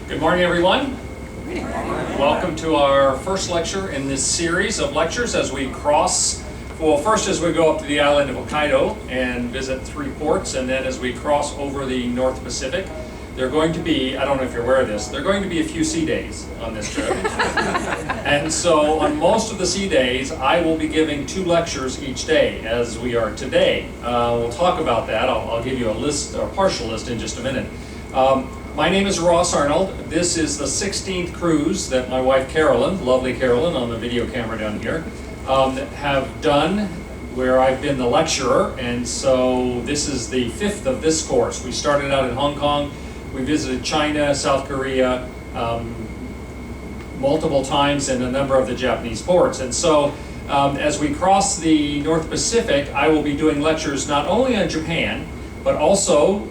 Good morning, everyone. Welcome to our first lecture in this series of lectures as we cross, well, first as we go up to the island of Hokkaido and visit 3 ports, and then as we cross over the North Pacific. There are going to be, I don't know if you're aware of this, there are going to be a few sea days on this trip. And so on most of the sea days, I will be giving 2 lectures each day, as we are today. We'll talk about that. I'll give you a list, or partial list, in just a minute. My name is Ross Arnold. This is the 16th cruise that my wife Carolyn, lovely Carolyn on the video camera down here, have done, where I've been the lecturer. And so this is the 5th of this course. We started out in Hong Kong. We visited China, South Korea, multiple times in a number of the Japanese ports. And so as we cross the North Pacific, I will be doing lectures not only on Japan, but also,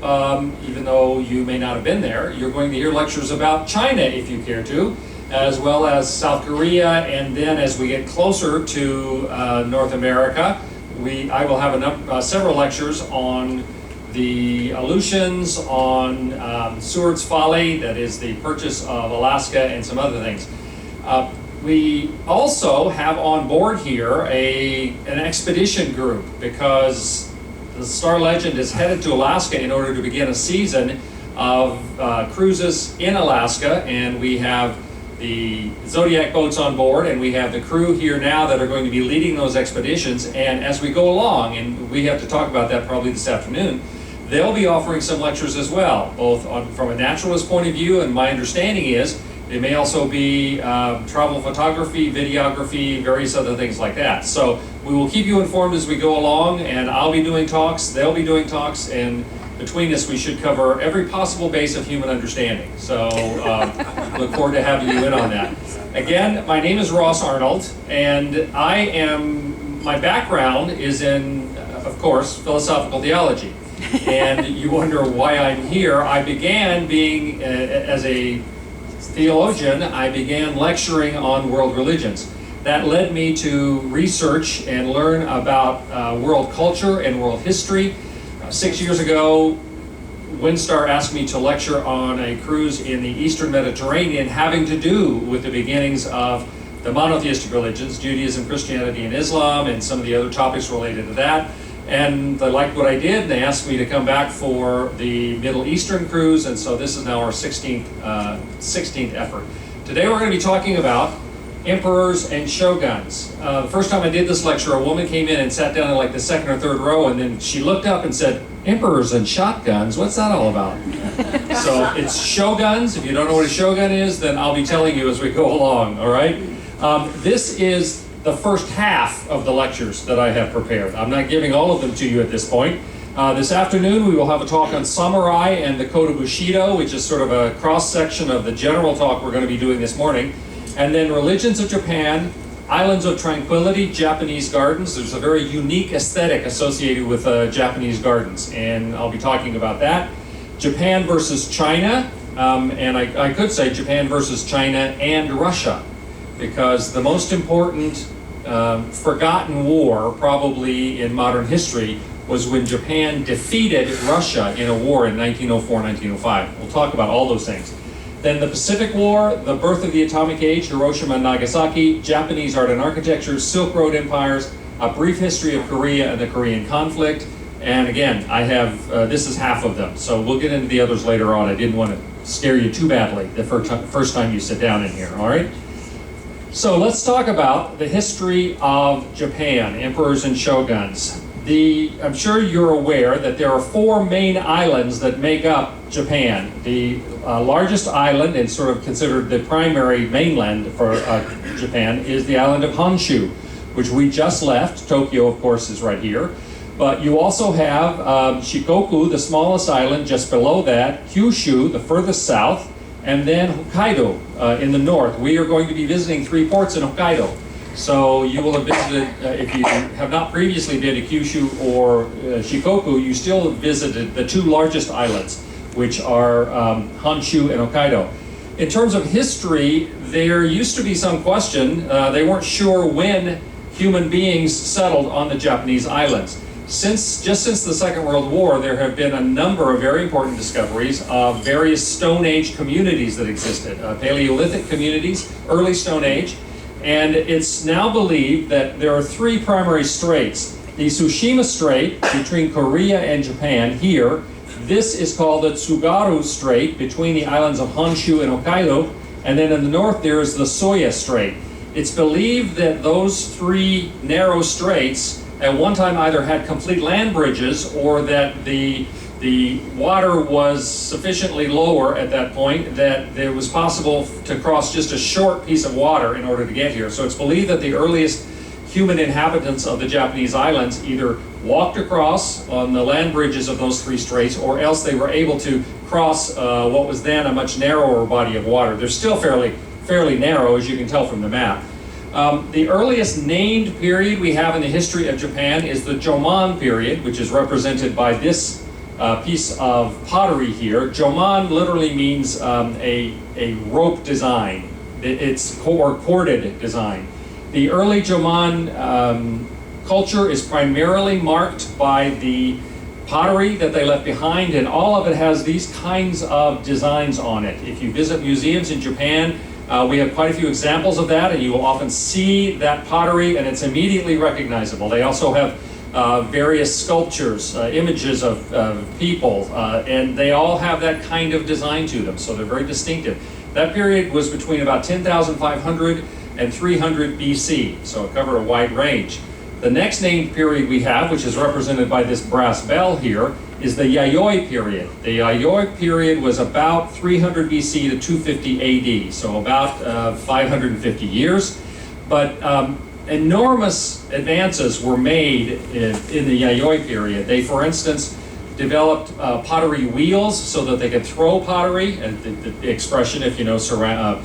even though you may not have been there, you're going to hear lectures about China if you care to, as well as South Korea. And then as we get closer to North America, I will have several lectures on the Aleutians, on Seward's Folly, that is the purchase of Alaska, and some other things. We also have on board here an expedition group, because the Star Legend is headed to Alaska in order to begin a season of cruises in Alaska, and we have the Zodiac boats on board, and we have the crew here now that are going to be leading those expeditions. And as we go along, and we have to talk about that probably this afternoon, they'll be offering some lectures as well, both from a naturalist point of view, and my understanding is it may also be travel photography, videography, various other things like that. So we will keep you informed as we go along, and I'll be doing talks, they'll be doing talks, and between us we should cover every possible base of human understanding. So look forward to having you in on that. Again, my name is Ross Arnold, and my background is in, of course, philosophical theology. And you wonder why I'm here. I began being, as a theologian, I began lecturing on world religions. That led me to research and learn about world culture and world history. 6 years ago, Windstar asked me to lecture on a cruise in the Eastern Mediterranean having to do with the beginnings of the monotheistic religions, Judaism, Christianity, and Islam, and some of the other topics related to that. And they liked what I did, and they asked me to come back for the Middle Eastern cruise, and so this is now our 16th effort. Today we're going to be talking about emperors and shoguns. The first time I did this lecture, a woman came in and sat down in like the 2nd or 3rd row, and then she looked up and said, "Emperors and shotguns, what's that all about?" So it's shoguns. If you don't know what a shogun is, then I'll be telling you as we go along, all right? This is the first half of the lectures that I have prepared. I'm not giving all of them to you at this point. This afternoon we will have a talk on samurai and the code of Bushido, which is sort of a cross-section of the general talk we're going to be doing this morning. And then religions of Japan, islands of tranquility, Japanese gardens. There's a very unique aesthetic associated with Japanese gardens, and I'll be talking about that. Japan versus China, and I could say Japan versus China and Russia, because the most important forgotten war probably in modern history was when Japan defeated Russia in a war in 1904-1905. We'll talk about all those things. Then the Pacific War, the birth of the atomic age, Hiroshima and Nagasaki, Japanese art and architecture, Silk Road empires, a brief history of Korea and the Korean conflict. And again, I have, this is half of them, so we'll get into the others later on. I didn't want to scare you too badly the first time you sit down in here, all right? So let's talk about the history of Japan, emperors and shoguns. I'm sure you're aware that there are 4 main islands that make up Japan. The largest island, and sort of considered the primary mainland for Japan, is the island of Honshu, which we just left. Tokyo, of course, is right here. But you also have Shikoku, the smallest island, just below that, Kyushu, the furthest south, and then Hokkaido in the north. We are going to be visiting 3 ports in Hokkaido. So you will have visited, if you have not previously been to Kyushu or Shikoku, you still have visited the 2 largest islands, which are Honshu and Hokkaido. In terms of history, there used to be some question. They weren't sure when human beings settled on the Japanese islands. Just since the Second World War, there have been a number of very important discoveries of various Stone Age communities that existed, Paleolithic communities, early Stone Age, and it's now believed that there are three primary straits. The Tsushima Strait between Korea and Japan here, this is called the Tsugaru Strait between the islands of Honshu and Hokkaido, and then in the north there is the Soya Strait. It's believed that those three narrow straits at one time either had complete land bridges or that the water was sufficiently lower at that point that it was possible to cross just a short piece of water in order to get here. So it's believed that the earliest human inhabitants of the Japanese islands either walked across on the land bridges of those three straits, or else they were able to cross what was then a much narrower body of water. They're still fairly narrow, as you can tell from the map. The earliest named period we have in the history of Japan is the Jomon period, which is represented by this piece of pottery here. Jomon literally means a rope design. It's corded design. The early Jomon culture is primarily marked by the pottery that they left behind, and all of it has these kinds of designs on it. If you visit museums in Japan, we have quite a few examples of that, and you will often see that pottery, and it's immediately recognizable. They also have various sculptures, images of people, and they all have that kind of design to them, so they're very distinctive. That period was between about 10,500 and 300 BC, so it covered a wide range. The next named period we have, which is represented by this brass bell here, is the Yayoi Period. The Yayoi Period was about 300 BC to 250 AD, so about 550 years. But enormous advances were made in the Yayoi Period. They, for instance, developed pottery wheels so that they could throw pottery. And the expression, if you know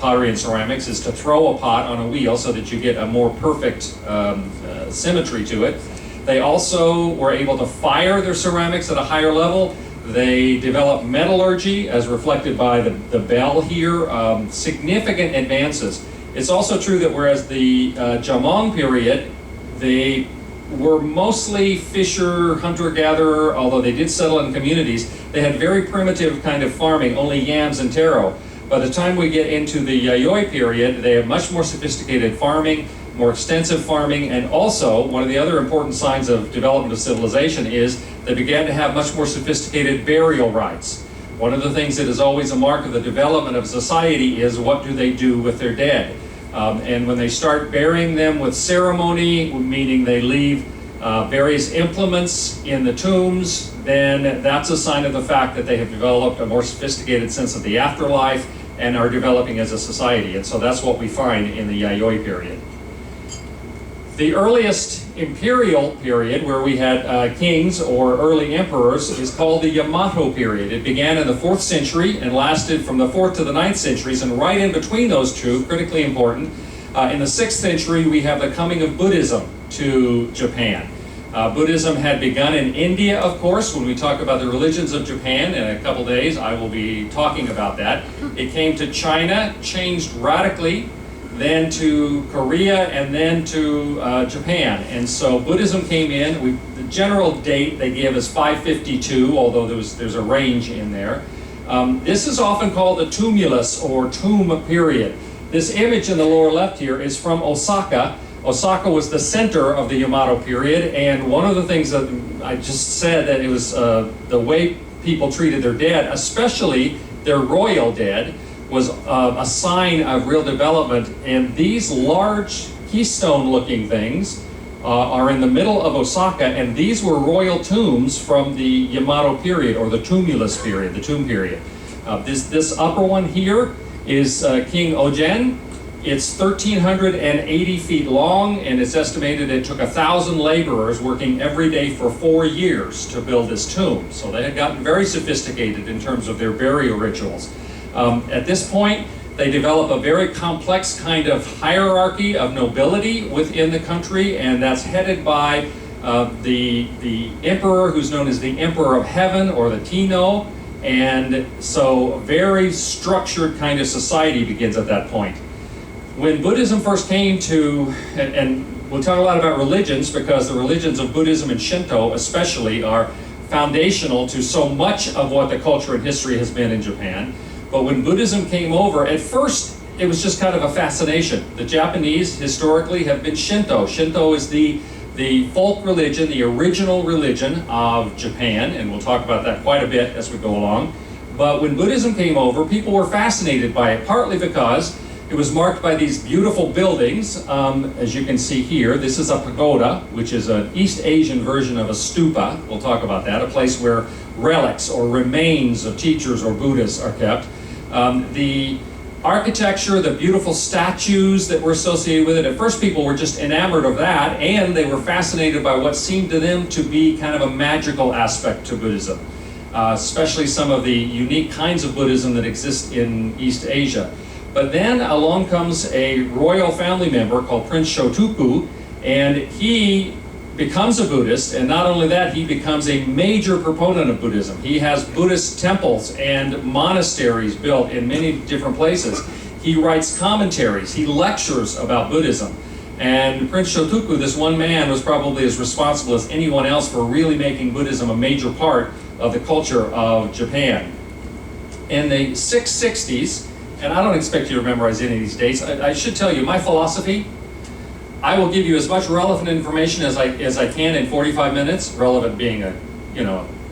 pottery and ceramics, is to throw a pot on a wheel so that you get a more perfect symmetry to it. They also were able to fire their ceramics at a higher level. They developed metallurgy, as reflected by the bell here, significant advances. It's also true that whereas the Jomon period, they were mostly fisher, hunter-gatherer, although they did settle in communities. They had very primitive kind of farming, only yams and taro. By the time we get into the Yayoi period, they have much more sophisticated farming, more extensive farming, and also one of the other important signs of development of civilization is they began to have much more sophisticated burial rites. One of the things that is always a mark of the development of society is what do they do with their dead. And when they start burying them with ceremony, meaning they leave various implements in the tombs, then that's a sign of the fact that they have developed a more sophisticated sense of the afterlife and are developing as a society. And so that's what we find in the Yayoi period. The earliest imperial period, where we had kings or early emperors, is called the Yamato period. It began in the 4th century and lasted from the 4th to the 9th centuries, and right in between those two, critically important, in the 6th century we have the coming of Buddhism to Japan. Buddhism had begun in India, of course. When we talk about the religions of Japan in a couple days, I will be talking about that. It came to China, changed radically, then to Korea, and then to Japan. And so Buddhism came in. The general date they give is 552, although there's a range in there. This is often called the tumulus or tomb period. This image in the lower left here is from Osaka. Osaka was the center of the Yamato period, and one of the things that I just said, that it was the way people treated their dead, especially their royal dead, was a sign of real development. And these large keystone-looking things are in the middle of Osaka, and these were royal tombs from the Yamato period, or the tumulus period, the tomb period. This upper one here is King Ojen. It's 1,380 feet long, and it's estimated it took 1,000 laborers working every day for 4 years to build this tomb. So they had gotten very sophisticated in terms of their burial rituals. At this point, they develop a very complex kind of hierarchy of nobility within the country, and that's headed by the emperor, who's known as the Emperor of Heaven, or the Tino. And so a very structured kind of society begins at that point. When Buddhism first came to, and we'll talk a lot about religions because the religions of Buddhism and Shinto especially are foundational to so much of what the culture and history has been in Japan. But when Buddhism came over, at first it was just kind of a fascination. The Japanese historically have been Shinto. Shinto is the folk religion, the original religion of Japan, and we'll talk about that quite a bit as we go along. But when Buddhism came over, people were fascinated by it, partly because it was marked by these beautiful buildings, as you can see here. This is a pagoda, which is an East Asian version of a stupa. We'll talk about that, a place where relics or remains of teachers or Buddhists are kept. The architecture, the beautiful statues that were associated with it, at first people were just enamored of that, and they were fascinated by what seemed to them to be kind of a magical aspect to Buddhism, especially some of the unique kinds of Buddhism that exist in East Asia. But then along comes a royal family member called Prince Shotoku, and he becomes a Buddhist, and not only that, he becomes a major proponent of Buddhism. He has Buddhist temples and monasteries built in many different places. He writes commentaries, he lectures about Buddhism. And Prince Shotoku, this one man, was probably as responsible as anyone else for really making Buddhism a major part of the culture of Japan. In the 660s, and I don't expect you to memorize any of these dates, I should tell you, my philosophy, I will give you as much relevant information as I can in 45 minutes, relevant being a,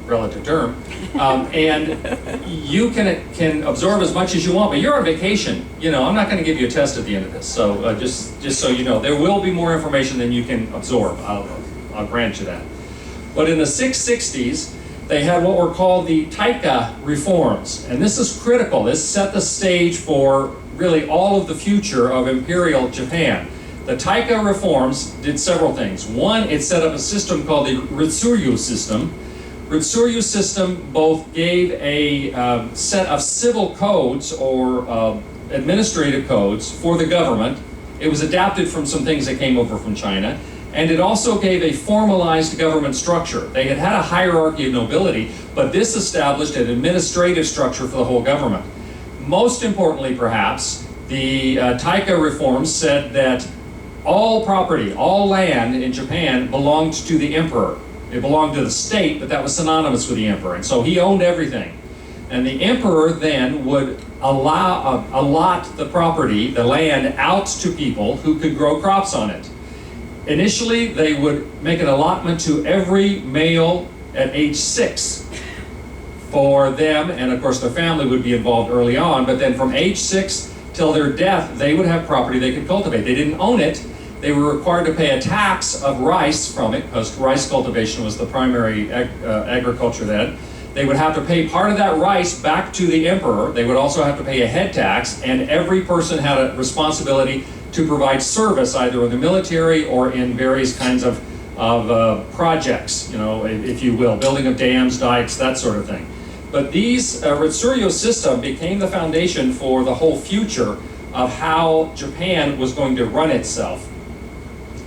relative term, and you can absorb as much as you want, but you're on vacation. I'm not going to give you a test at the end of this, so just so you know, there will be more information than you can absorb. I'll grant you that. But in the 660s, they had what were called the Taika Reforms, and this is critical. This set the stage for really all of the future of Imperial Japan. The Taika Reforms did several things. One, it set up a system called the Ritsuryu system. Ritsuryu system both gave a set of civil codes or administrative codes for the government. It was adapted from some things that came over from China. And it also gave a formalized government structure. They had a hierarchy of nobility, but this established an administrative structure for the whole government. Most importantly, perhaps, the Taika Reforms said that all property, all land in Japan belonged to the emperor. It belonged to the state, but that was synonymous with the emperor, and so he owned everything. And the emperor then would allot the property, the land, out to people who could grow crops on it. Initially, they would make an allotment to every male at age 6 for them, and of course their family would be involved early on, but then from age 6 till their death, they would have property they could cultivate. They didn't own it. They were required to pay a tax of rice from it, because rice cultivation was the primary agriculture then. They would have to pay part of that rice back to the emperor. They would also have to pay a head tax, and every person had a responsibility to provide service either in the military or in various kinds of projects, if you will, building of dams, dikes, that sort of thing. But these Ritsuryu system became the foundation for the whole future of how Japan was going to run itself.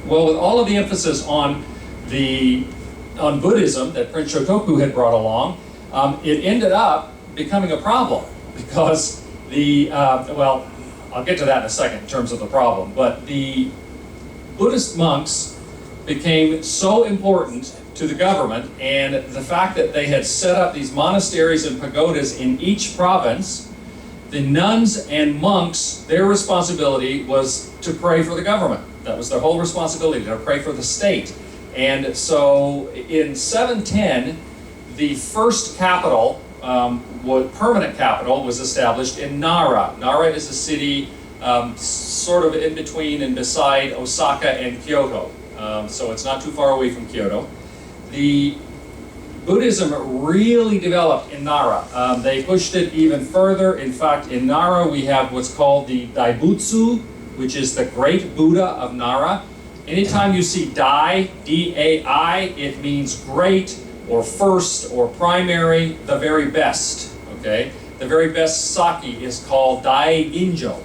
Well, with all of the emphasis on Buddhism that Prince Shotoku had brought along, it ended up becoming a problem because I'll get to that in a second in terms of the problem, but the Buddhist monks became so important to the government, and the fact that they had set up these monasteries and pagodas in each province, the nuns and monks, their responsibility was to pray for the government. That was their whole responsibility, to pray for the state. And so in 710, the first capital, permanent capital, was established in Nara. Nara is a city sort of in between and beside Osaka and Kyoto. So it's not too far away from Kyoto. The Buddhism really developed in Nara. They pushed it even further. In fact, in Nara we have what's called the Daibutsu, which is the Great Buddha of Nara. Anytime you see Dai, D-A-I, it means great or first or primary, the very best, okay? The very best sake is called Dai Ginjo.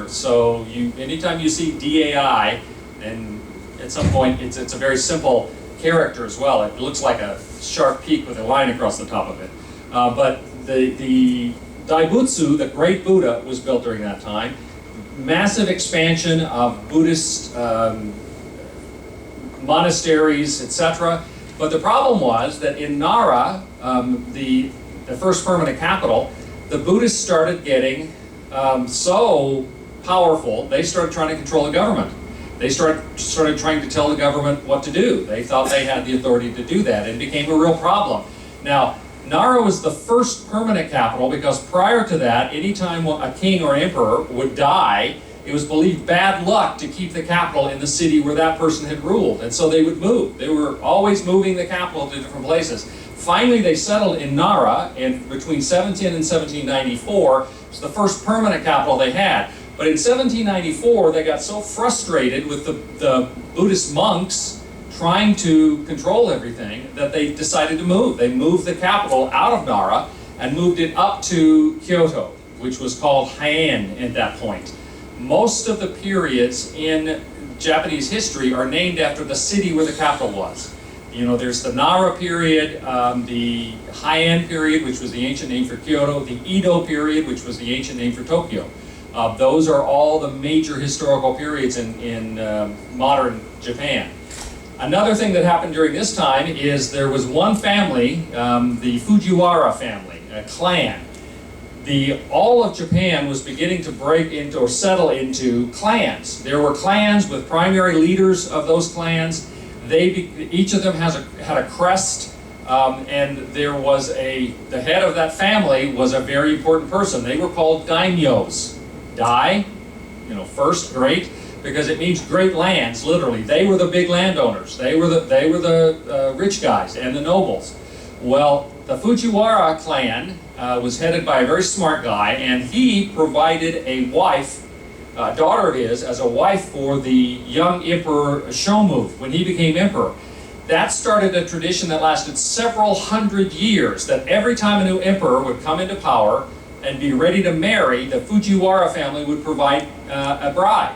So anytime you see D-A-I, and at some point it's a very simple character as well. It looks like a sharp peak with a line across the top of it. But the Daibutsu, the Great Buddha, was built during that time. Massive expansion of Buddhist monasteries, etc. But the problem was that in Nara, the first permanent capital, the Buddhists started getting so powerful, they started trying to control the government. They started trying to tell the government what to do. They thought they had the authority to do that, and it became a real problem. Now, Nara was the first permanent capital because prior to that, anytime a king or emperor would die, it was believed bad luck to keep the capital in the city where that person had ruled, and so they would move. They were always moving the capital to different places. Finally, they settled in Nara in between 1710 and 1794. It's the first permanent capital they had. But in 1794, they got so frustrated with the Buddhist monks trying to control everything that they decided to move. They moved the capital out of Nara and moved it up to Kyoto, which was called Heian at that point. Most of the periods in Japanese history are named after the city where the capital was. You know, there's the Nara period, the Heian period, which was the ancient name for Kyoto, the Edo period, which was the ancient name for Tokyo. Those are all the major historical periods in modern Japan. Another thing that happened during this time is there was one family, the Fujiwara family, a clan. All of Japan was beginning to break into or settle into clans. There were clans with primary leaders of those clans. Each of them had a crest, and there was the head of that family was a very important person. They were called daimyos. Dai, first, great, because it means great lands, literally. They were the big landowners. They were the rich guys and the nobles. Well, the Fujiwara clan was headed by a very smart guy, and he provided a wife, a daughter of his, as a wife for the young Emperor Shomu when he became emperor. That started a tradition that lasted several hundred years, that every time a new emperor would come into power and be ready to marry, the Fujiwara family would provide a bride,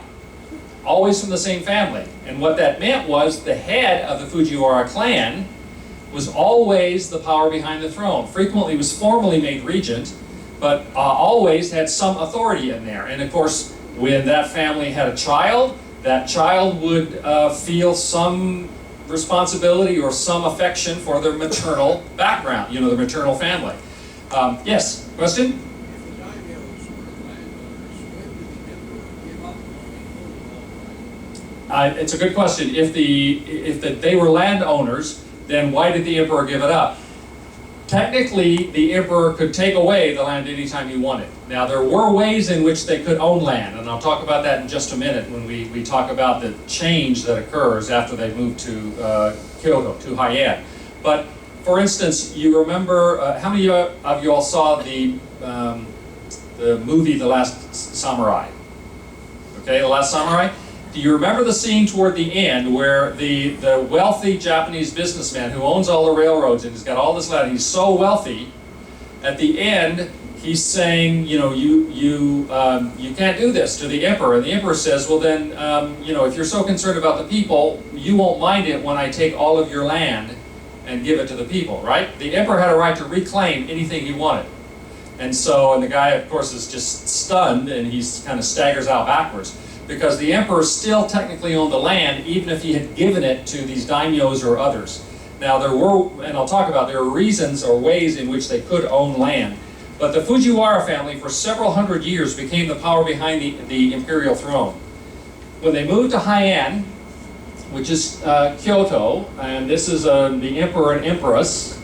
always from the same family. And what that meant was the head of the Fujiwara clan was always the power behind the throne. Frequently was formally made regent, but always had some authority in there. And of course, when that family had a child, that child would feel some responsibility or some affection for their maternal background, the maternal family. Yes, question? It's a good question. If they were landowners, then why did the emperor give it up? Technically, the emperor could take away the land anytime he wanted. Now, there were ways in which they could own land, and I'll talk about that in just a minute when we talk about the change that occurs after they move to Kyoto, to Heian. But, for instance, you remember, how many of you all saw the movie The Last Samurai? Okay, The Last Samurai? Do you remember the scene toward the end where the wealthy Japanese businessman who owns all the railroads and he's got all this land, he's so wealthy, at the end he's saying, you can't do this to the emperor. And the emperor says, well then, if you're so concerned about the people, you won't mind it when I take all of your land and give it to the people, right? The emperor had a right to reclaim anything he wanted. And the guy, of course, is just stunned and he's kind of staggers out backwards, because the emperor still technically owned the land, even if he had given it to these daimyos or others. Now there were reasons or ways in which they could own land. But the Fujiwara family, for several hundred years, became the power behind the imperial throne. When they moved to Heian, which is Kyoto, and this is the emperor and empress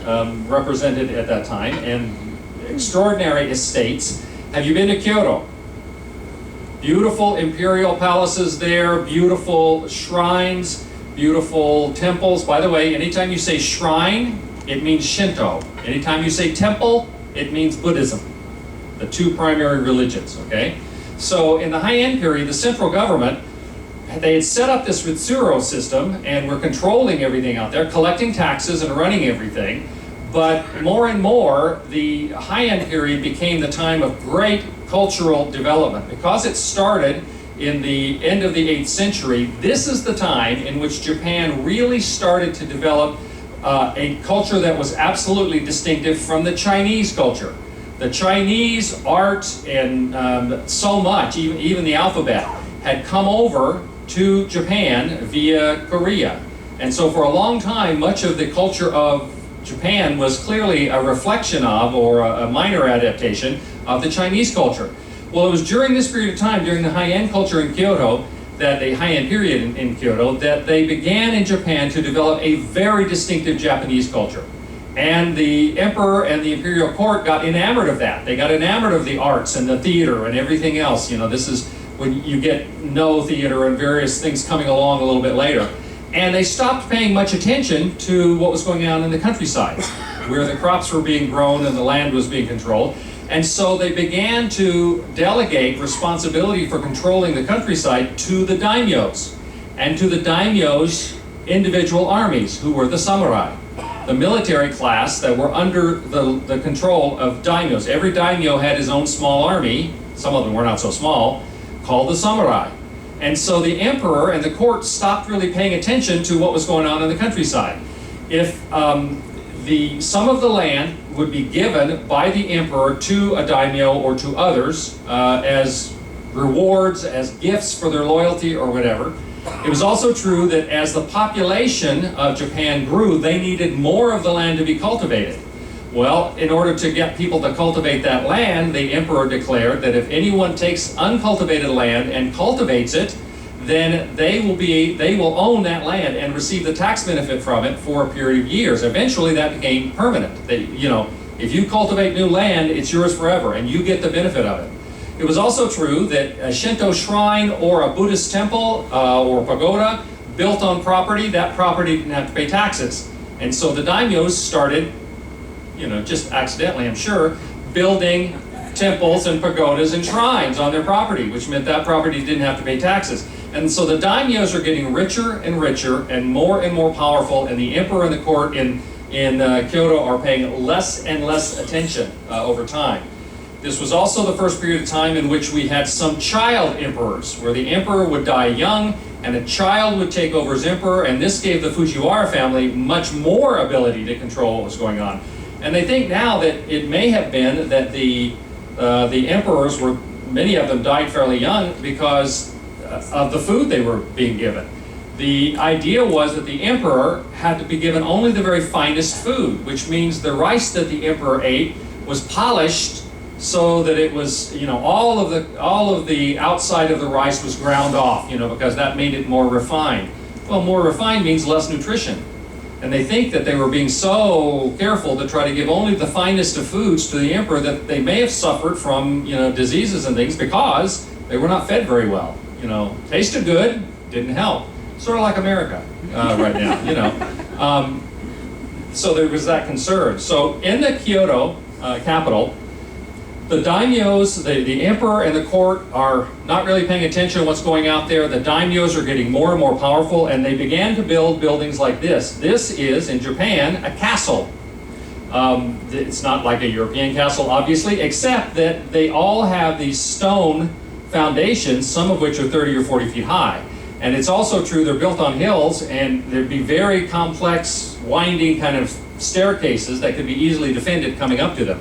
represented at that time, and extraordinary estates. Have you been to Kyoto? Beautiful imperial palaces there, beautiful shrines, beautiful temples. By the way, anytime you say shrine, it means Shinto. Anytime you say temple, it means Buddhism. The two primary religions, okay? So in the Heian period, the central government, they had set up this Ritsuro system and were controlling everything out there, collecting taxes and running everything. But more and more, the Heian period became the time of great cultural development. Because it started in the end of the 8th century, this is the time in which Japan really started to develop a culture that was absolutely distinctive from the Chinese culture. The Chinese art and so much, even the alphabet, had come over to Japan via Korea. And so for a long time, much of the culture of Japan was clearly a reflection of, or a minor adaptation of, the Chinese culture. Well, it was during this period of time, during the high-end culture in Kyoto, that the high-end period in Kyoto, that they began in Japan to develop a very distinctive Japanese culture. And the emperor and the imperial court got enamored of that. They got enamored of the arts and the theater and everything else. You know, this is when you get no theater and various things coming along a little bit later. And they stopped paying much attention to what was going on in the countryside, where the crops were being grown and the land was being controlled. And so they began to delegate responsibility for controlling the countryside to the daimyos, and to the daimyos' individual armies, who were the samurai, the military class that were under the control of daimyos. Every daimyo had his own small army, some of them were not so small, called the samurai. And so the emperor and the court stopped really paying attention to what was going on in the countryside. If some of the land would be given by the emperor to a daimyo or to others as rewards, as gifts for their loyalty or whatever. It was also true that as the population of Japan grew, they needed more of the land to be cultivated. Well, in order to get people to cultivate that land, the emperor declared that if anyone takes uncultivated land and cultivates it, then they will own that land and receive the tax benefit from it for a period of years. Eventually that became permanent. If you cultivate new land, it's yours forever and you get the benefit of it. It was also true that a Shinto shrine or a Buddhist temple or pagoda built on property, that property didn't have to pay taxes. And so the daimyos started, just accidentally I'm sure, building temples and pagodas and shrines on their property, which meant that property didn't have to pay taxes. And so the daimyos are getting richer and more powerful, and the emperor and the court in Kyoto are paying less and less attention over time. This was also the first period of time in which we had some child emperors, where the emperor would die young and a child would take over as emperor, and this gave the Fujiwara family much more ability to control what was going on. And they think now that it may have been that the emperors many of them died fairly young because of the food they were being given. The idea was that the emperor had to be given only the very finest food, which means the rice that the emperor ate was polished so that it was, all of the outside of the rice was ground off, because that made it more refined. Well, more refined means less nutrition. And they think that they were being so careful to try to give only the finest of foods to the emperor that they may have suffered from, diseases and things because they were not fed very well. Tasted good, didn't help. Sort of like America right now, So there was that concern. So in the Kyoto capital, the daimyos, the emperor and the court are not really paying attention to what's going out there. The daimyos are getting more and more powerful, and they began to build buildings like this. This is, in Japan, a castle. It's not like a European castle, obviously, except that they all have these stone foundations, some of which are 30 or 40 feet high. And it's also true they're built on hills, and there'd be very complex, winding kind of staircases that could be easily defended coming up to them.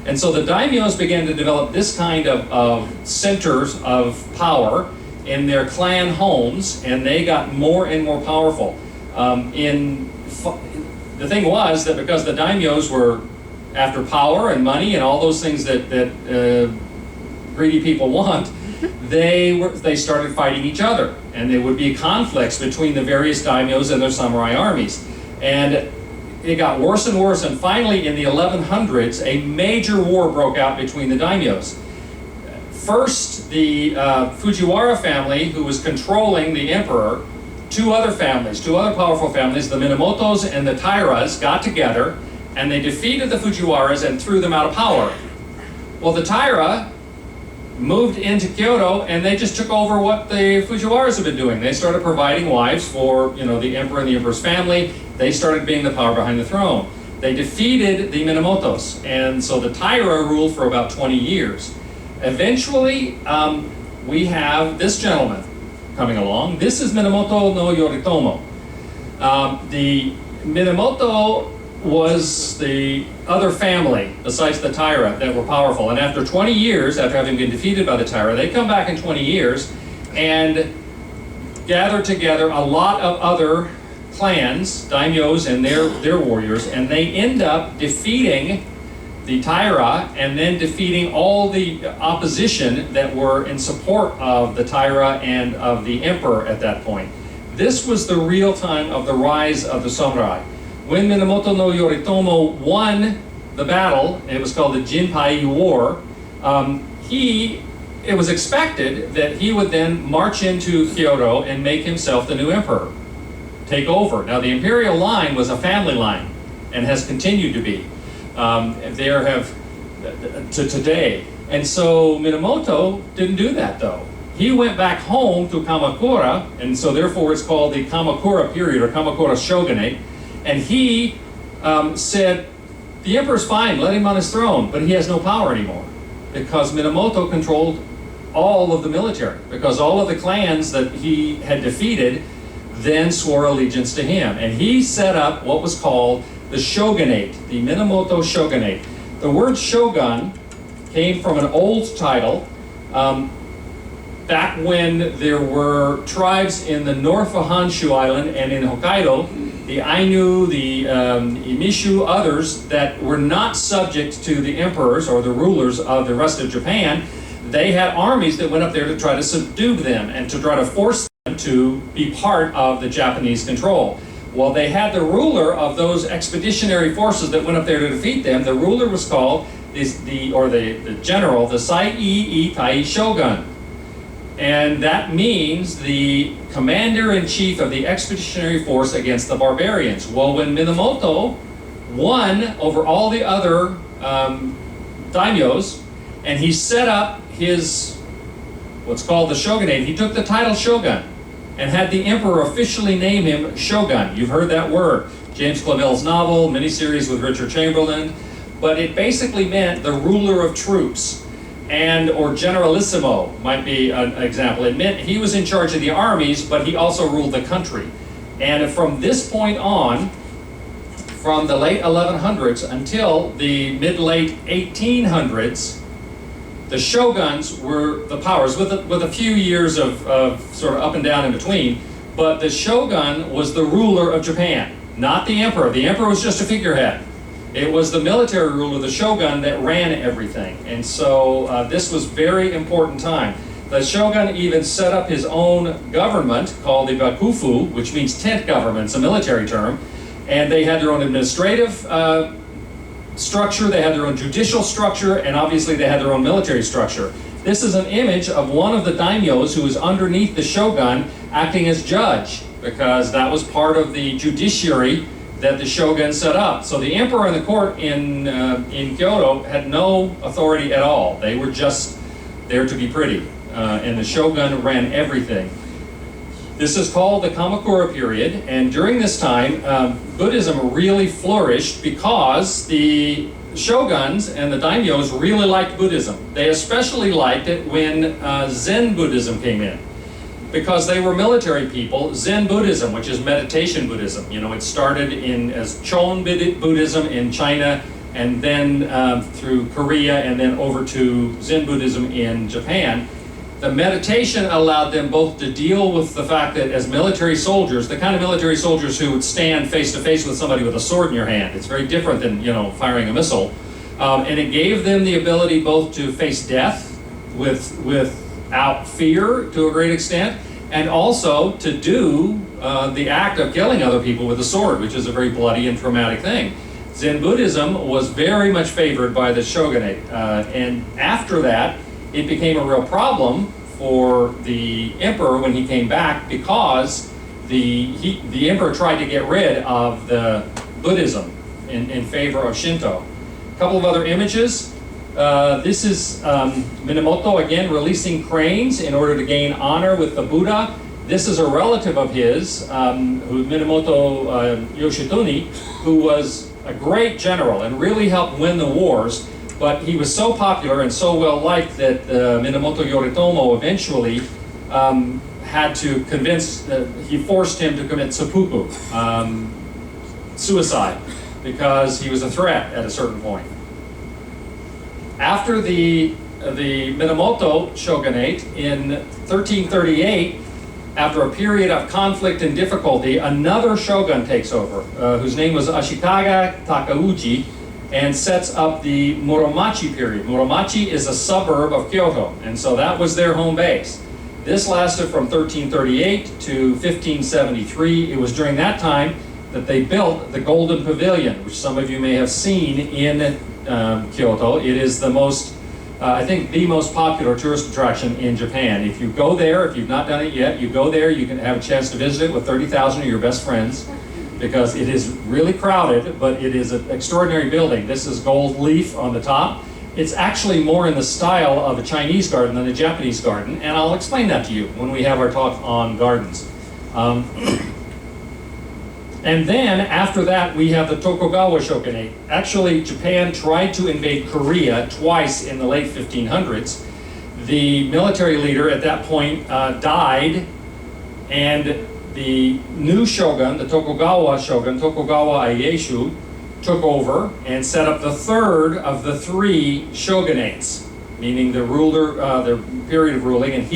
And so the daimyos began to develop this kind of centers of power in their clan homes, and they got more and more powerful. The thing was that because the daimyos were after power and money and all those things that greedy people want, they started fighting each other, and there would be conflicts between the various daimyos and their samurai armies. And it got worse and worse, and finally in the 1100s, a major war broke out between the daimyos. First, the Fujiwara family, who was controlling the emperor, two other powerful families, the Minamotos and the Tairas, got together, and they defeated the Fujiwaras and threw them out of power. Well, the Taira moved into Kyoto, and they just took over what the Fujiwaras had been doing. They started providing wives for, the emperor and the emperor's family. They started being the power behind the throne. They defeated the Minamotos, and so the Taira ruled for about 20 years. Eventually, we have this gentleman coming along. This is Minamoto no Yoritomo. The Minamoto was the other family, besides the Taira, that were powerful. And after 20 years, after having been defeated by the Taira, they come back in 20 years and gather together a lot of other clans, daimyos and their warriors, and they end up defeating the Taira and then defeating all the opposition that were in support of the Taira and of the emperor at that point. This was the real time of the rise of the samurai. When Minamoto no Yoritomo won the battle, it was called the Jinpai War, it was expected that he would then march into Kyoto and make himself the new emperor, take over. Now the imperial line was a family line and has continued to be. There have to today. And so Minamoto didn't do that though. He went back home to Kamakura, and so therefore it's called the Kamakura Period or Kamakura Shogunate. And he said, the emperor's fine, let him on his throne, but he has no power anymore because Minamoto controlled all of the military, because all of the clans that he had defeated then swore allegiance to him. And he set up what was called the shogunate, the Minamoto shogunate. The word shogun came from an old title back when there were tribes in the north of Honshu Island and in Hokkaido, the Ainu, the Imishu, others that were not subject to the emperors or the rulers of the rest of Japan. They had armies that went up there to try to subdue them and to try to force them to be part of the Japanese control. Well, they had the ruler of those expeditionary forces that went up there to defeat them. The ruler was called the general, the Sai-i Tai Shogun. And that means the commander-in-chief of the expeditionary force against the barbarians. Well, when Minamoto won over all the other daimyos, and he set up his, what's called the shogunate, he took the title shogun and had the emperor officially name him shogun. You've heard that word. James Clavell's novel, miniseries with Richard Chamberlain. But it basically meant the ruler of troops, and or generalissimo might be an example. It meant he was in charge of the armies, but he also ruled the country. And from this point on, from the late 1100s until the mid-late 1800s, the shoguns were the powers, with a few years of sort of up and down in between, but the shogun was the ruler of Japan, not the emperor. The emperor was just a figurehead. It was the military ruler, the shogun, that ran everything. And so this was very important time. The shogun even set up his own government called the bakufu, which means tent government. It's a military term. And they had their own administrative structure, they had their own judicial structure, and obviously they had their own military structure. This is an image of one of the daimyos who was underneath the shogun acting as judge, because that was part of the judiciary that the shogun set up. So the emperor and the court in Kyoto had no authority at all. They were just there to be pretty, and the shogun ran everything. This is called the Kamakura period, and during this time, Buddhism really flourished because the shoguns and the daimyos really liked Buddhism. They especially liked it when Zen Buddhism came in, because they were military people. Zen Buddhism, which is meditation Buddhism, you know, it started as Chon Buddhism in China, and then through Korea, and then over to Zen Buddhism in Japan. The meditation allowed them both to deal with the fact that as military soldiers, the kind of military soldiers who would stand face to face with somebody with a sword in your hand, it's very different than, you know, firing a missile. And it gave them the ability both to face death without fear to a great extent, and also to do the act of killing other people with a sword, which is a very bloody and traumatic thing. Zen Buddhism was very much favored by the shogunate. And after that, it became a real problem for the emperor when he came back, because the emperor tried to get rid of the Buddhism in favor of Shinto. A couple of other images. This is Minamoto again releasing cranes in order to gain honor with the Buddha. This is a relative of his, Minamoto Yoshitune, who was a great general and really helped win the wars. But he was so popular and so well liked that Minamoto Yoritomo eventually had to he forced him to commit seppuku, suicide, because he was a threat at a certain point. After the Minamoto shogunate in 1338, after a period of conflict and difficulty, another shogun takes over, whose name was Ashikaga Takauji, and sets up the Muromachi period. Muromachi is a suburb of Kyoto, and so that was their home base. This lasted from 1338 to 1573. It was during that time that they built the Golden Pavilion, which some of you may have seen in Kyoto. It is the most, I think, the most popular tourist attraction in Japan. If you go there, if you've not done it yet, you go there, you can have a chance to visit it with 30,000 of your best friends, because it is really crowded, but it is an extraordinary building. This is gold leaf on the top. It's actually more in the style of a Chinese garden than a Japanese garden, and I'll explain that to you when we have our talk on gardens. And then, after that, we have the Tokugawa Shogunate. Actually, Japan tried to invade Korea twice in the late 1500s. The military leader at that point died, and the new shogun, the Tokugawa shogun, Tokugawa Ieyasu, took over and set up the third of the three shogunates, meaning the ruler, the period of ruling. And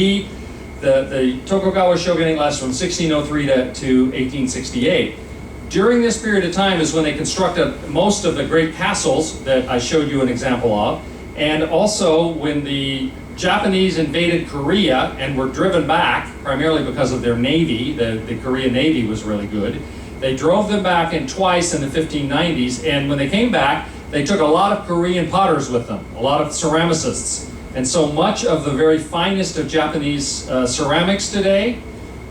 the Tokugawa shogunate lasts from 1603 to 1868. During this period of time is when they constructed most of the great castles that I showed you an example of, and also when the Japanese invaded Korea and were driven back, primarily because of their navy. The Korean navy was really good. They drove them back in twice in the 1590s, and when they came back, they took a lot of Korean potters with them, a lot of ceramicists. And so much of the very finest of Japanese ceramics today,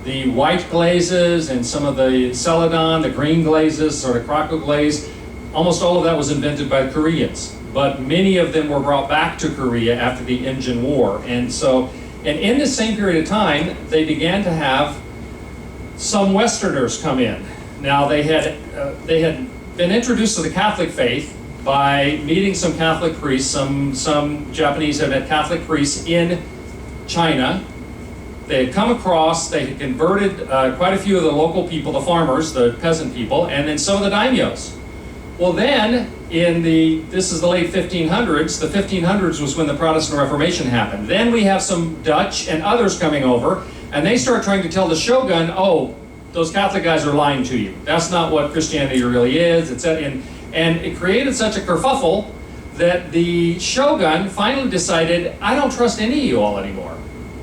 the white glazes and some of the celadon, the green glazes, sort of crocco glaze, almost all of that was invented by the Koreans. But many of them were brought back to Korea after the Indian War. And in this same period of time, they began to have some Westerners come in. Now, they had been introduced to the Catholic faith by meeting some Catholic priests. Some Japanese had met Catholic priests in China. They had come across, they had converted quite a few of the local people, the farmers, the peasant people, and then some of the daimyos. Well then, this is the late 1500s, the 1500s was when the Protestant Reformation happened. Then we have some Dutch and others coming over, and they start trying to tell the shogun, oh, those Catholic guys are lying to you. That's not what Christianity really is, etc. And it created such a kerfuffle that the shogun finally decided, I don't trust any of you all anymore.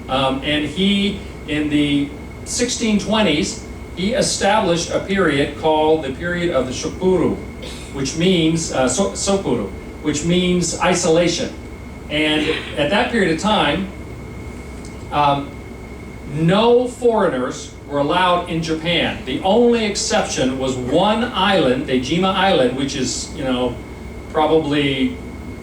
And he, in the 1620s, he established a period called the period of the Shokuru, which means, Sokuru, which means isolation. And at that period of time, no foreigners were allowed in Japan. The only exception was one island, Dejima Island, which is, probably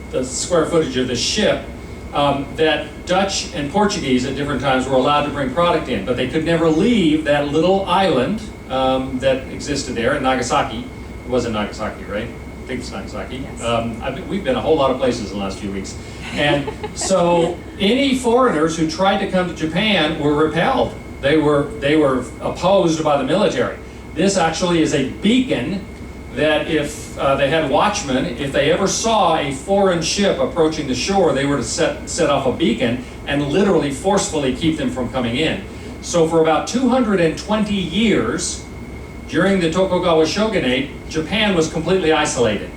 the square footage of the ship, that Dutch and Portuguese at different times were allowed to bring product in, but they could never leave that little island that existed there in Nagasaki. It wasn't Nagasaki, right? I think it's Nagasaki. Yes. We've been a whole lot of places in the last few weeks. And so any foreigners who tried to come to Japan were repelled. They were opposed by the military. This actually is a beacon that if they had watchmen, if they ever saw a foreign ship approaching the shore, they were to set off a beacon and literally forcefully keep them from coming in. So for about 220 years, during the Tokugawa Shogunate, Japan was completely isolated.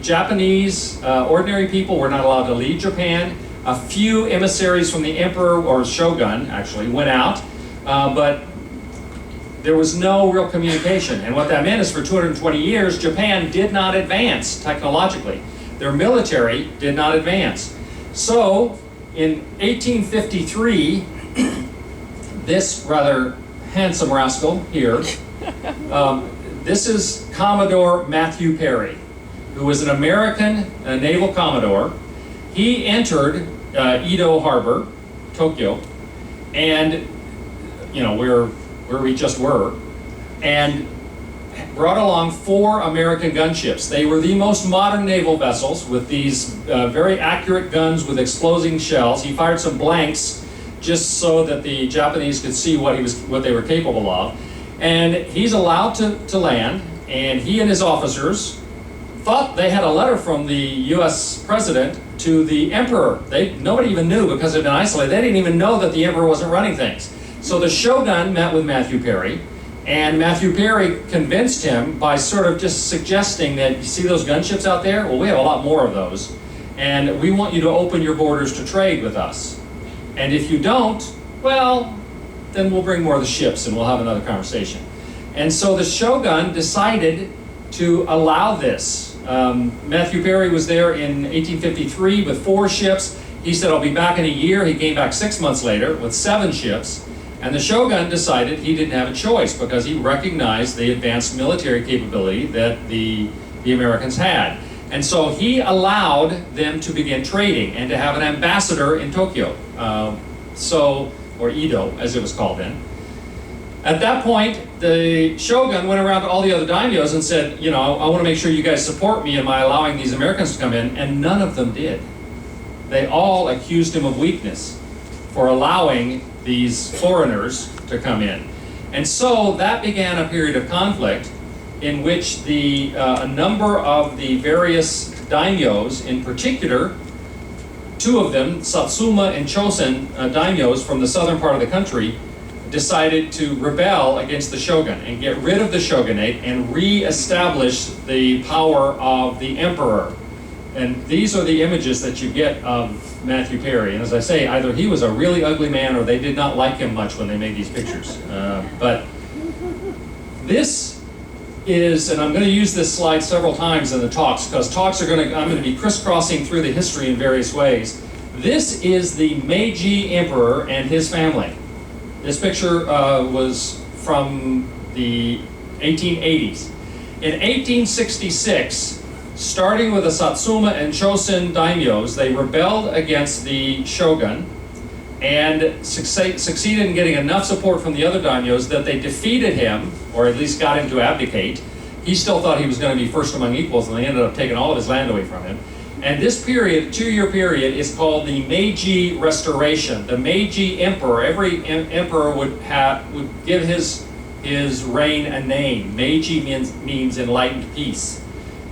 Japanese ordinary people were not allowed to leave Japan. A few emissaries from the emperor, or shogun actually, went out, but there was no real communication. And what that meant is for 220 years, Japan did not advance technologically. Their military did not advance. So in 1853, this rather handsome rascal here, this is Commodore Matthew Perry, who was an American naval commodore. He entered Edo Harbor, Tokyo, and where we just were, and brought along 4 American gunships. They were the most modern naval vessels with these very accurate guns with exploding shells. He fired some blanks just so that the Japanese could see what they were capable of. And he's allowed to land, and he and his officers thought they had a letter from the US president to the emperor. Nobody even knew because they'd been isolated. They didn't even know that the emperor wasn't running things. So the shogun met with Matthew Perry, and Matthew Perry convinced him by sort of just suggesting that, you see those gunships out there? Well, we have a lot more of those, and we want you to open your borders to trade with us. And if you don't, well, then we'll bring more of the ships and we'll have another conversation. And so the shogun decided to allow this. Matthew Perry was there in 1853 with 4 ships. He said, I'll be back in a year. He came back 6 months later with 7 ships. And the shogun decided he didn't have a choice because he recognized the advanced military capability that the Americans had. And so he allowed them to begin trading and to have an ambassador in Tokyo, or Edo, as it was called then. At that point, the shogun went around to all the other daimyos and said, you know, I want to make sure you guys support me in my allowing these Americans to come in, and none of them did. They all accused him of weakness for allowing these foreigners to come in. And so that began a period of conflict in which a number of the various daimyos, in particular, 2 of them, Satsuma and Chosen daimyos from the southern part of the country, decided to rebel against the shogun and get rid of the shogunate and re-establish the power of the emperor. And these are the images that you get of Matthew Perry. And as I say, either he was a really ugly man or they did not like him much when they made these pictures. But this is, and I'm going to use this slide several times in the talks, because I'm going to be crisscrossing through the history in various ways. This is the Meiji emperor and his family. This picture was from the 1880s. In 1866, starting with the Satsuma and Chosen daimyos, they rebelled against the shogun and succeeded in getting enough support from the other daimyos that they defeated him, or at least got him to abdicate. He still thought he was going to be first among equals, and they ended up taking all of his land away from him. And this period, 2-year period, is called the Meiji Restoration. The Meiji emperor, every emperor would give his reign a name. Meiji means enlightened peace.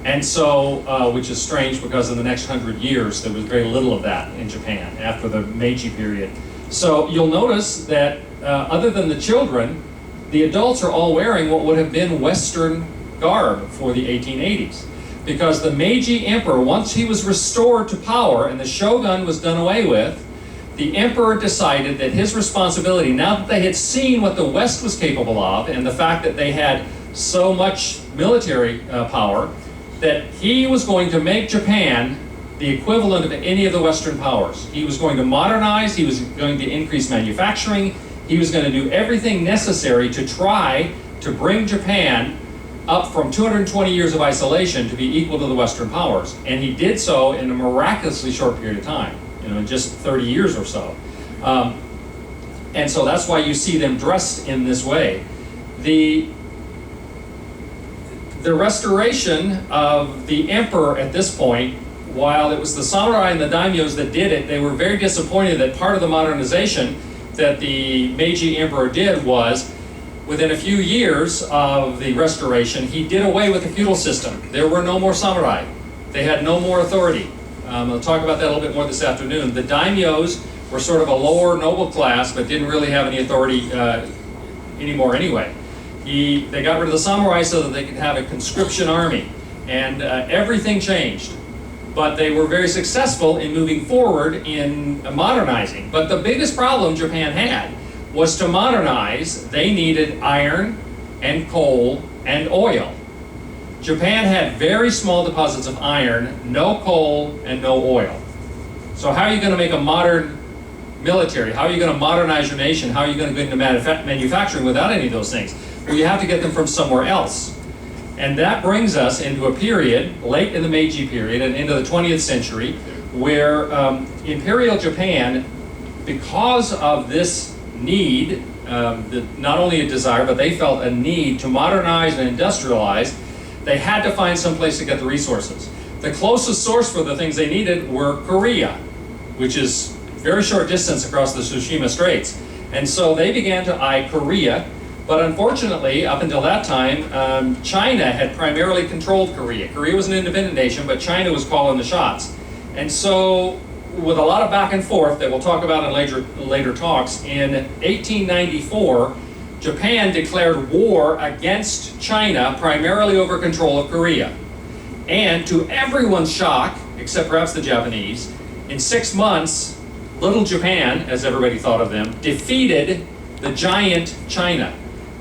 And so, which is strange because in the next 100 years, there was very little of that in Japan after the Meiji period. So you'll notice that other than the children, the adults are all wearing what would have been Western garb for the 1880s. Because the Meiji emperor, once he was restored to power and the shogun was done away with, the emperor decided that his responsibility, now that they had seen what the West was capable of and the fact that they had so much military power, that he was going to make Japan the equivalent of any of the Western powers. He was going to modernize, he was going to increase manufacturing, he was going to do everything necessary to try to bring Japan up from 220 years of isolation to be equal to the Western powers. And he did so in a miraculously short period of time, in just 30 years or so. And so that's why you see them dressed in this way. The restoration of the emperor at this point, while it was the samurai and the daimyos that did it, they were very disappointed that part of the modernization that the Meiji emperor did was, within a few years of the restoration, he did away with the feudal system. There were no more samurai. They had no more authority. I'll talk about that a little bit more this afternoon. The daimyos were sort of a lower noble class, but didn't really have any authority anymore anyway. They got rid of the samurai so that they could have a conscription army, and everything changed. But they were very successful in moving forward in modernizing. But the biggest problem Japan had was to modernize. They needed iron and coal and oil. Japan had very small deposits of iron, no coal, and no oil. So how are you going to make a modern military? How are you going to modernize your nation? How are you going to go into manufacturing without any of those things? Well, you have to get them from somewhere else. And that brings us into a period, late in the Meiji period and into the 20th century, where Imperial Japan, because of this need, not only a desire, but they felt a need to modernize and industrialize, they had to find some place to get the resources. The closest source for the things they needed were Korea, which is very short distance across the Tsushima Straits. And so they began to eye Korea, but unfortunately, up until that time, China had primarily controlled Korea. Korea was an independent nation, but China was calling the shots. And so with a lot of back and forth that we'll talk about in later talks, in 1894, Japan declared war against China, primarily over control of Korea. And to everyone's shock, except perhaps the Japanese, in 6 months, little Japan, as everybody thought of them, defeated the giant China.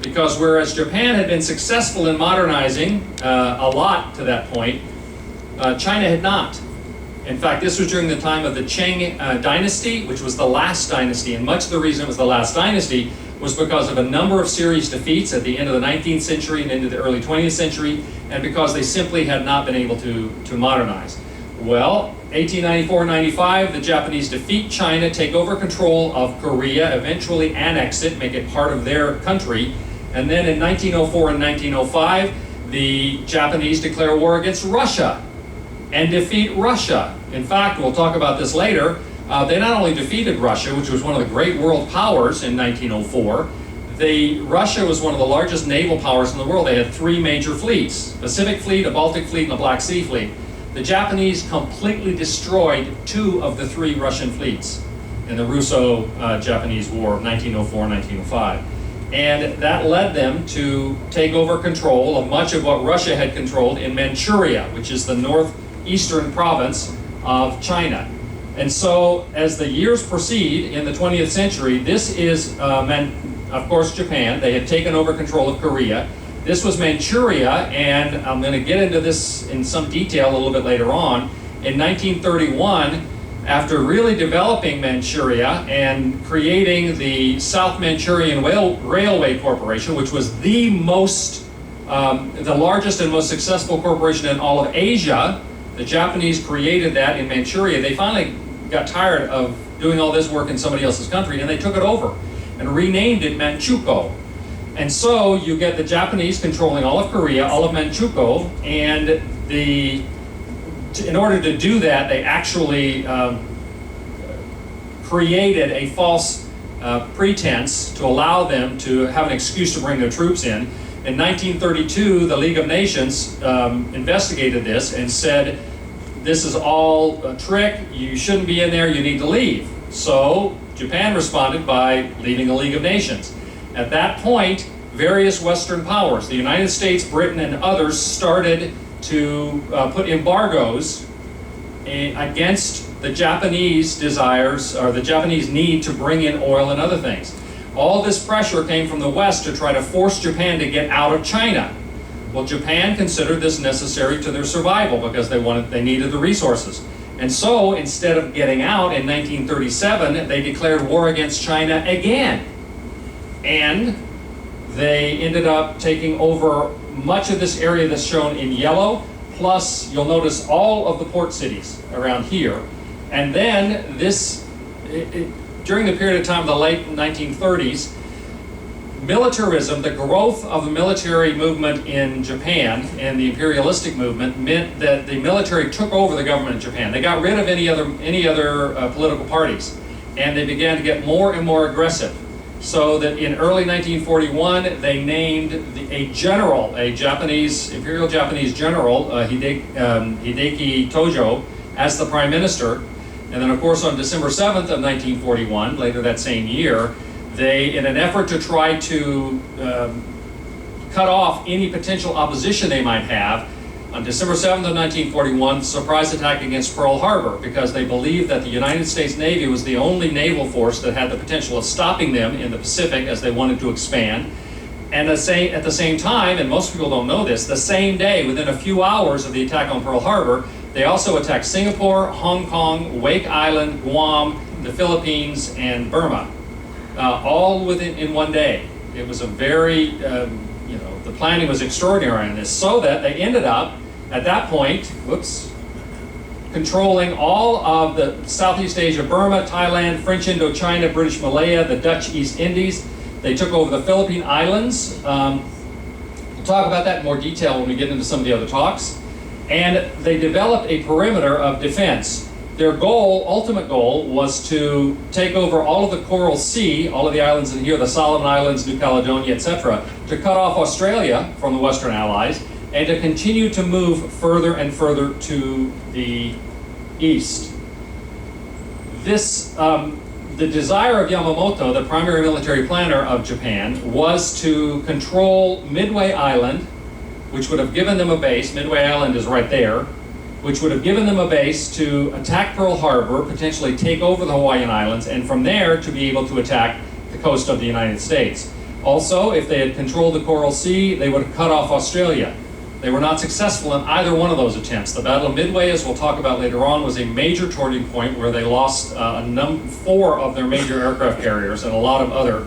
Because whereas Japan had been successful in modernizing a lot to that point, China had not. In fact, this was during the time of the Qing dynasty, which was the last dynasty, and much of the reason it was the last dynasty was because of a number of serious defeats at the end of the 19th century and into the early 20th century, and because they simply had not been able to modernize. Well, 1894-95, the Japanese defeat China, take over control of Korea, eventually annex it, make it part of their country, and then in 1904 and 1905, the Japanese declare war against Russia and defeat Russia. In fact, we'll talk about this later, they not only defeated Russia, which was one of the great world powers in 1904, Russia was one of the largest naval powers in the world. They had 3 major fleets, Pacific Fleet, a Baltic Fleet, and a Black Sea Fleet. The Japanese completely destroyed 2 of the 3 Russian fleets in the Russo-Japanese War of 1904-1905. And that led them to take over control of much of what Russia had controlled in Manchuria, which is the northeastern province of China. And so, as the years proceed in the 20th century, this is, of course, Japan. They had taken over control of Korea. This was Manchuria, and I'm going to get into this in some detail a little bit later on. In 1931, after really developing Manchuria and creating the South Manchurian Railway Corporation, which was the largest and most successful corporation in all of Asia, the Japanese created that in Manchuria. They finally got tired of doing all this work in somebody else's country, and they took it over and renamed it Manchukuo. And so you get the Japanese controlling all of Korea, all of Manchukuo, and in order to do that, they actually created a false pretense to allow them to have an excuse to bring their troops in. In 1932, the League of Nations investigated this and said, this is all a trick, you shouldn't be in there, you need to leave. So Japan responded by leaving the League of Nations. At that point, various Western powers, the United States, Britain, and others started to put embargoes against the Japanese desires, or the Japanese need to bring in oil and other things. All this pressure came from the West to try to force Japan to get out of China. Well, Japan considered this necessary to their survival because they needed the resources. And so, instead of getting out in 1937, they declared war against China again. And they ended up taking over much of this area that's shown in yellow, plus you'll notice all of the port cities around here. And then during the period of time of the late 1930s, militarism, the growth of the military movement in Japan and the imperialistic movement meant that the military took over the government in Japan. They got rid of any other political parties, and they began to get more and more aggressive. So that in early 1941, they named a Imperial Japanese general, Hideki Tojo, as the prime minister. And then, of course, on December 7th of 1941, later that same year, they, in an effort to try to cut off any potential opposition they might have, on December 7th of 1941, surprise attack against Pearl Harbor, because they believed that the United States Navy was the only naval force that had the potential of stopping them in the Pacific as they wanted to expand. And at the same time, and most people don't know this, the same day, within a few hours of the attack on Pearl Harbor, they also attacked Singapore, Hong Kong, Wake Island, Guam, the Philippines, and Burma, all in one day. It was a very, the planning was extraordinary on this, so that they ended up, at that point, controlling all of the Southeast Asia, Burma, Thailand, French Indochina, British Malaya, the Dutch East Indies. They took over the Philippine Islands. We'll talk about that in more detail when we get into some of the other talks. And they developed a perimeter of defense. Their ultimate goal, was to take over all of the Coral Sea, all of the islands in here, the Solomon Islands, New Caledonia, etc., to cut off Australia from the Western Allies, and to continue to move further and further to the east. The desire of Yamamoto, the primary military planner of Japan, was to control Midway Island, which would have given them a base. Midway Island is right there, which would have given them a base to attack Pearl Harbor, potentially take over the Hawaiian Islands, and from there to be able to attack the coast of the United States. Also, if they had controlled the Coral Sea, they would have cut off Australia. They were not successful in either one of those attempts. The Battle of Midway, as we'll talk about later on, was a major turning point where they lost 4 of their major aircraft carriers and a lot of other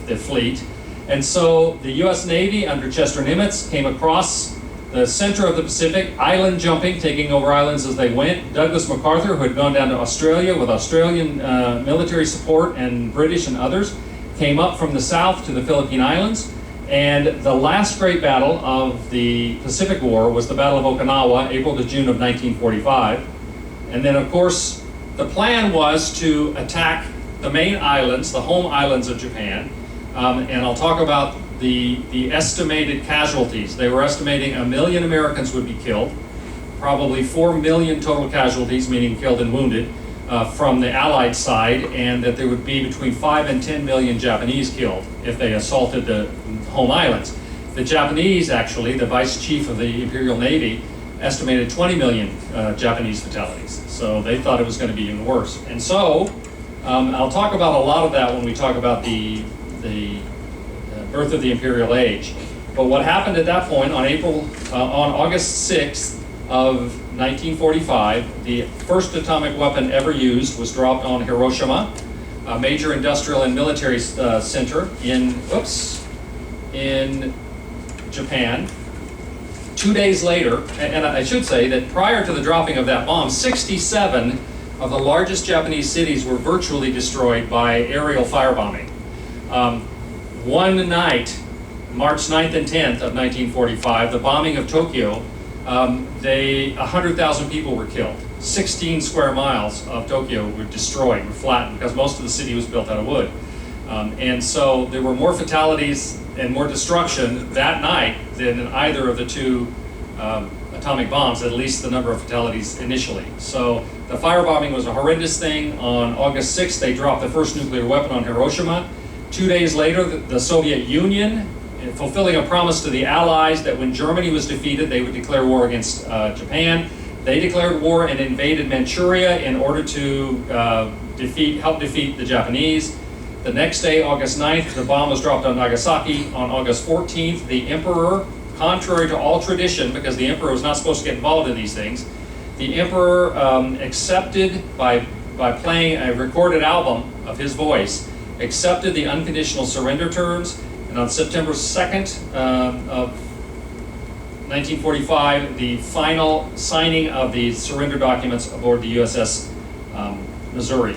the fleet. And so the U.S. Navy under Chester Nimitz came across the center of the Pacific, island jumping, taking over islands as they went. Douglas MacArthur, who had gone down to Australia with Australian military support and British and others, came up from the south to the Philippine Islands. And the last great battle of the Pacific War was the Battle of Okinawa, April to June of 1945. And then, of course, the plan was to attack the main islands, the home islands of Japan. And I'll talk about the estimated casualties. They were estimating 1 million Americans would be killed, probably 4 million total casualties, meaning killed and wounded, from the Allied side, and that there would be between 5 and 10 million Japanese killed if they assaulted the home islands. The Japanese, actually, the vice chief of the Imperial Navy, estimated 20 million Japanese fatalities. So they thought it was going to be even worse. And so, I'll talk about a lot of that when we talk about the birth of the Imperial Age. But what happened at that point on August 6th of 1945, the first atomic weapon ever used was dropped on Hiroshima, a major industrial and military center in Japan. 2 days later, and I should say that prior to the dropping of that bomb, 67 of the largest Japanese cities were virtually destroyed by aerial firebombing. One night, March 9th and 10th of 1945, the bombing of Tokyo, 100,000 people were killed. 16 square miles of Tokyo were destroyed, were flattened, because most of the city was built out of wood. And so there were more fatalities and more destruction that night than in either of the two atomic bombs, at least the number of fatalities initially. So the firebombing was a horrendous thing. On August 6th, they dropped the first nuclear weapon on Hiroshima. 2 days later, the Soviet Union, fulfilling a promise to the Allies that when Germany was defeated, they would declare war against Japan. They declared war and invaded Manchuria in order to help defeat the Japanese. The next day, August 9th, the bomb was dropped on Nagasaki. On August 14th, the emperor, contrary to all tradition, because the emperor was not supposed to get involved in these things, the emperor accepted, by playing a recorded album of his voice, accepted the unconditional surrender terms. And on September 2nd of 1945, the final signing of the surrender documents aboard the USS Missouri.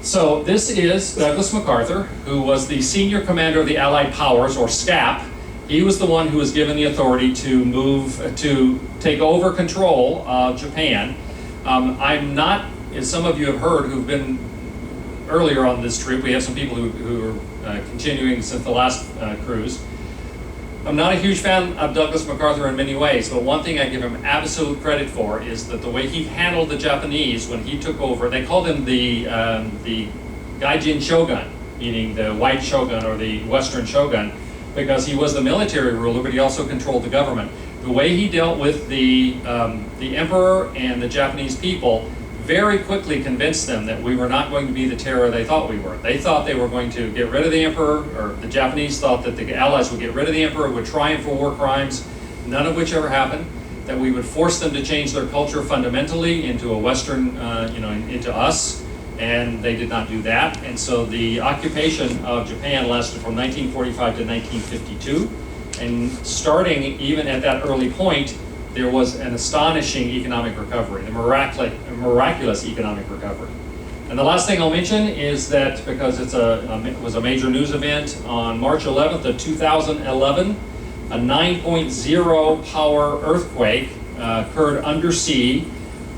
So this is Douglas MacArthur, who was the senior commander of the Allied Powers, or SCAP. He was the one who was given the authority to take over control of Japan. I'm not, as some of you have heard who've been earlier on this trip, we have some people who are continuing since the last cruise. I'm not a huge fan of Douglas MacArthur in many ways, but one thing I give him absolute credit for is that the way he handled the Japanese when he took over, they called him the Gaijin Shogun, meaning the white shogun or the Western shogun, because he was the military ruler, but he also controlled the government. The way he dealt with the emperor and the Japanese people very quickly convinced them that we were not going to be the terror they thought we were. They thought they were going to get rid of the emperor, or the Japanese thought that the Allies would get rid of the emperor, would triumph for war crimes, none of which ever happened, that we would force them to change their culture fundamentally into a Western, into us, and they did not do that. And so the occupation of Japan lasted from 1945 to 1952, and starting even at that early point, there was an astonishing economic recovery, a miraculous economic recovery. And the last thing I'll mention is that, because it was a major news event, on March 11th of 2011, a 9.0 power earthquake occurred undersea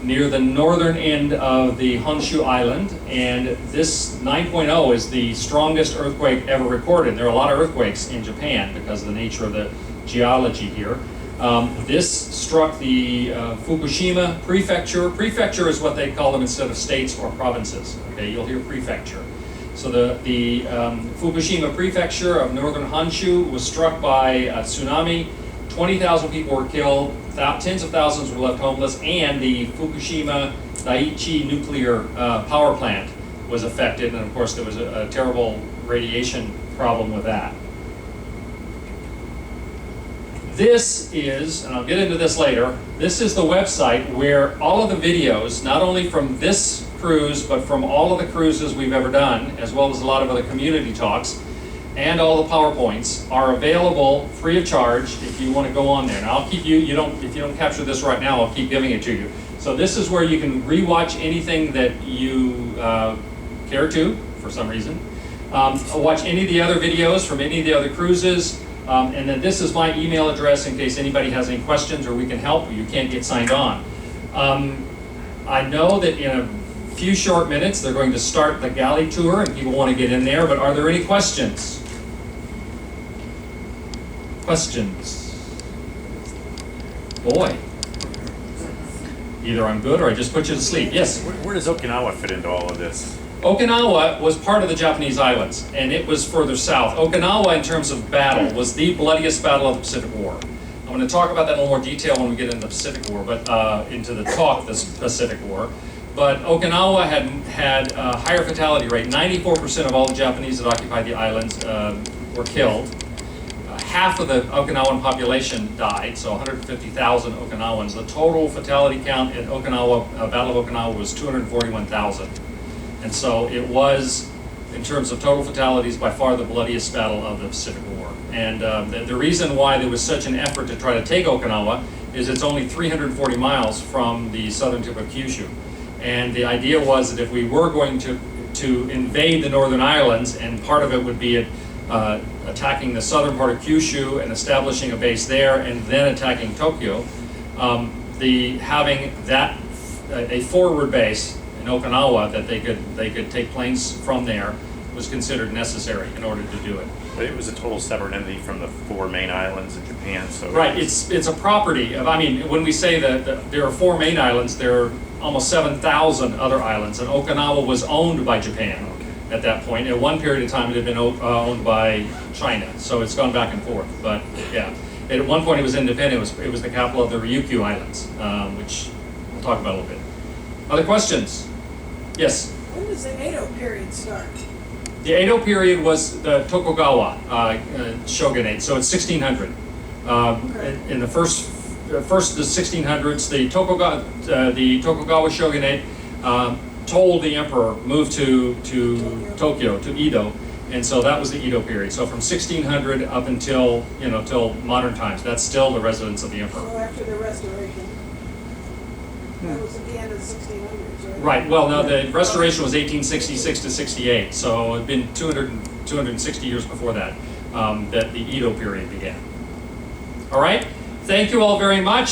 near the northern end of the Honshu island, and this 9.0 is the strongest earthquake ever recorded. There are a lot of earthquakes in Japan because of the nature of the geology here. This struck the Fukushima prefecture. Prefecture is what they call them instead of states or provinces. Okay, you'll hear prefecture. So the Fukushima prefecture of northern Honshu was struck by a tsunami. 20,000 people were killed, tens of thousands were left homeless, and the Fukushima Daiichi nuclear power plant was affected, and of course there was a terrible radiation problem with that. This is, and I'll get into this later, this is the website where all of the videos, not only from this cruise, but from all of the cruises we've ever done, as well as a lot of other community talks, and all the PowerPoints are available free of charge if you want to go on there. Now I'll keep if you don't capture this right now, I'll keep giving it to you. So this is where you can rewatch anything that you care to, for some reason. Watch any of the other videos from any of the other cruises. And then this is my email address in case anybody has any questions or we can help or you can't get signed on. I know that in a few short minutes they're going to start the galley tour and people want to get in there, but are there any questions? Questions? Boy. Either I'm good or I just put you to sleep. Yes? Where does Okinawa fit into all of this? Okinawa was part of the Japanese islands, and it was further south. Okinawa, in terms of battle, was the bloodiest battle of the Pacific War. I'm going to talk about that in a little more detail when we get into the Pacific War, but into the Pacific War. But Okinawa had a higher fatality rate. 94% of all the Japanese that occupied the islands were killed. Half of the Okinawan population died, so 150,000 Okinawans. The total fatality count in Okinawa, Battle of Okinawa, was 241,000. And so it was, in terms of total fatalities, by far the bloodiest battle of the Pacific War. And the reason why there was such an effort to try to take Okinawa is it's only 340 miles from the southern tip of Kyushu. And the idea was that if we were going to invade the northern islands, and part of it would be attacking the southern part of Kyushu and establishing a base there, and then attacking Tokyo, having that a forward base in Okinawa that they could take planes from there was considered necessary in order to do it. But it was a total separate entity from the 4 main islands in Japan. So right, it's a property of, I mean, when we say that there are 4 main islands, there are almost 7,000 other islands, and Okinawa was owned by Japan at that point. At one period of time, it had been owned by China, so it's gone back and forth. But yeah, at one point it was independent. It was the capital of the Ryukyu Islands, which we'll talk about a little bit. Other questions? Yes? When does the Edo period start? The Edo period was the Tokugawa Shogunate, so it's 1600. Okay. In the first the 1600s, the Tokugawa Shogunate told the emperor move to Tokyo, to Edo, and so that was the Edo period. So from 1600 up until till modern times, that's still the residence of the emperor. So after the Restoration, that was at the end of the 1600s, right? Right. Well, no, the Restoration was 1866 to 68, so it'd been 260 years before that that the Edo period began. All right. Thank you all very much.